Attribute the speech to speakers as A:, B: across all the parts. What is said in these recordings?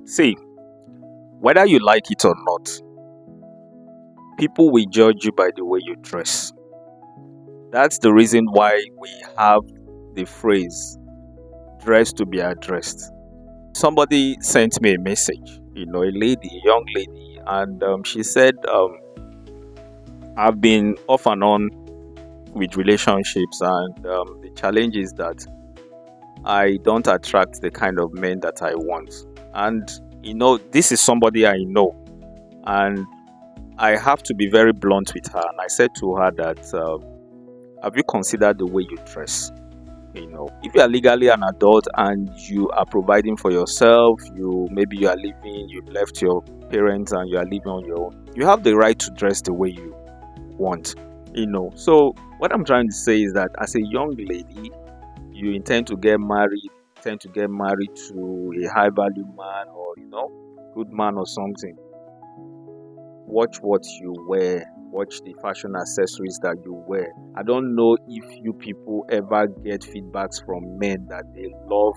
A: See, whether you like it or not, people will judge you by the way you dress. That's the reason why we have the phrase dress to be addressed. Somebody sent me a message, a lady, a young lady, and she said, I've been off and on with relationships, and the challenge is that I don't attract the kind of men that I want. And, this is somebody I know, and I have to be very blunt with her. And I said to her that, have you considered the way you dress? If you are legally an adult and you are providing for yourself, maybe you are living, you've left your parents and you are living on your own, you have the right to dress the way you want. So what I'm trying to say is that as a young lady, you intend to get married, to a high value man, or good man or something. Watch what you wear, watch the fashion accessories that you wear. I don't know if you people ever get feedbacks from men that they love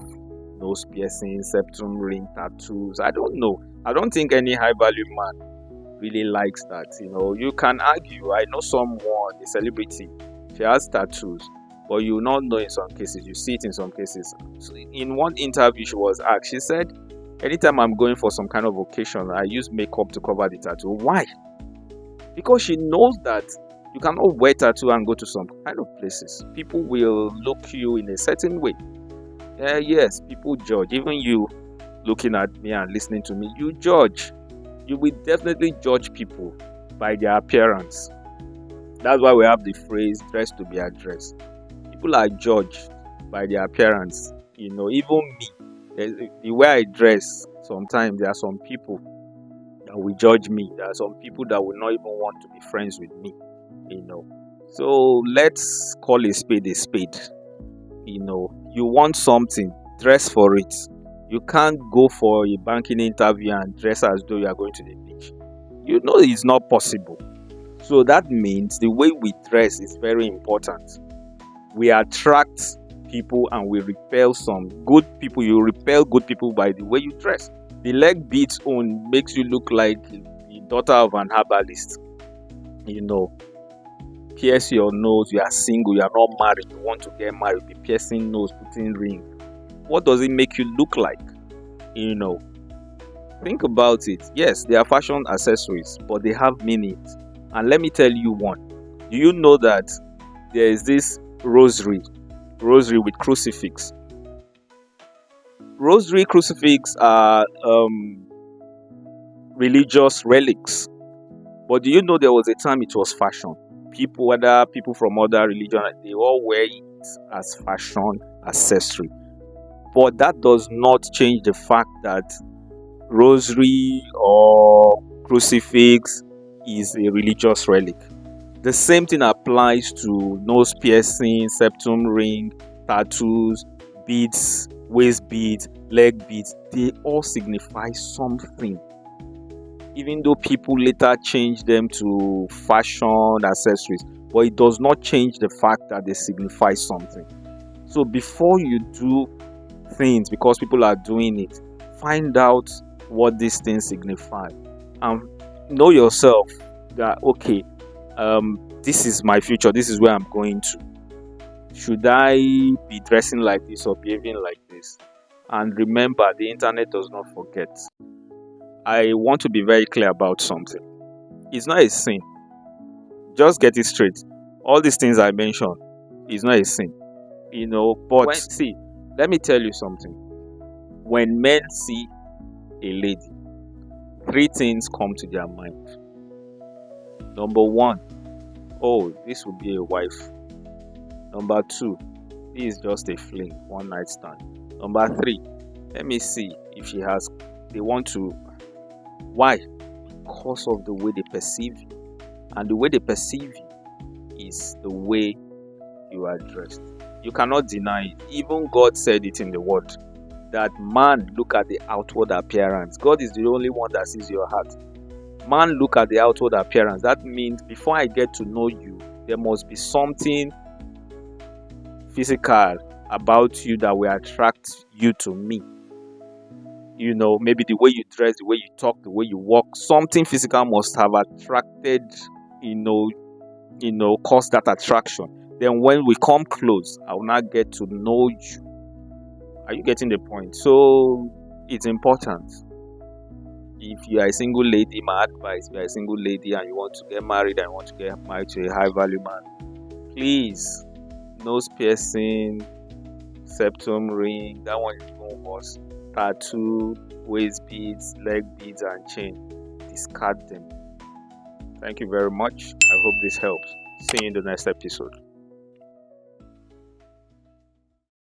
A: nose piercings, septum ring, tattoos. I don't know. I don't think any high value man really likes that. You can argue. I know someone, a celebrity, she has tattoos, but you will not know in some cases. You see it in some cases. So in one interview, she was asked, she said, anytime I'm going for some kind of occasion, I use makeup to cover the tattoo. Why? Because she knows that you cannot wear tattoo and go to some kind of places. People will look you in a certain way. Yes, people judge. Even you looking at me and listening to me, you judge. You will definitely judge people by their appearance. That's why we have the phrase dress to be addressed. People are judged by their appearance. Even me, the way I dress, sometimes there are some people that will judge me. There are some people that will not even want to be friends with me. So let's call a spade a spade. You want something, dress for it. You can't go for a banking interview and dress as though you are going to the beach. It's not possible. So that means the way we dress is very important. We attract people and we repel some good people. You repel good people by the way you dress. The leg beads on makes you look like the daughter of an herbalist. Pierce your nose, you are single, you are not married, you want to get married, be piercing nose, putting ring. What does it make you look like? Think about it. Yes, they are fashion accessories, but they have meanings. And let me tell you one. Do you know that there is this rosary with crucifix? Rosary crucifix are religious relics. But do you know there was a time it was fashion? Whether people from other religion, they all wear it as fashion accessory. But that does not change the fact that rosary or crucifix is a religious relic. The same thing applies to nose piercing, septum ring, tattoos, beads, waist beads, leg beads. They all signify something. Even though people later change them to fashion accessories, but it does not change the fact that they signify something. So before you do things because people are doing it, find out what these things signify and know yourself that this is my future, this is where I'm going to. Should I be dressing like this or behaving like this? And remember, the internet does not forget. I want to be very clear about something. It's not a sin. Just get it straight. All these things I mentioned is not a sin. But see, let me tell you something. When men see a lady, 3 things come to their mind. Number 1, this will be a wife. Number 2, this is just a fling, one night stand. Number 3, let me see if they want to. Why? Because of the way they perceive you. And the way they perceive you is the way you are dressed. You cannot deny it. Even God said it in the word that man look at the outward appearance. God is the only one that sees your heart. Man look at the outward appearance. That means before I get to know you, there must be something physical about you that will attract you to me. maybe the way you dress, the way you talk, the way you walk, something physical must have attracted, cause that attraction. Then when we come close, I will not get to know you. Are you getting the point? So it's important. If you are a single lady, my advice, if you are a single lady and you want to get married and want to get married to a high value man, please, nose piercing, septum ring, that one is even worse. Tattoo, waist beads, leg beads, and chain. Discard them. Thank you very much. I hope this helps. See you in the next episode.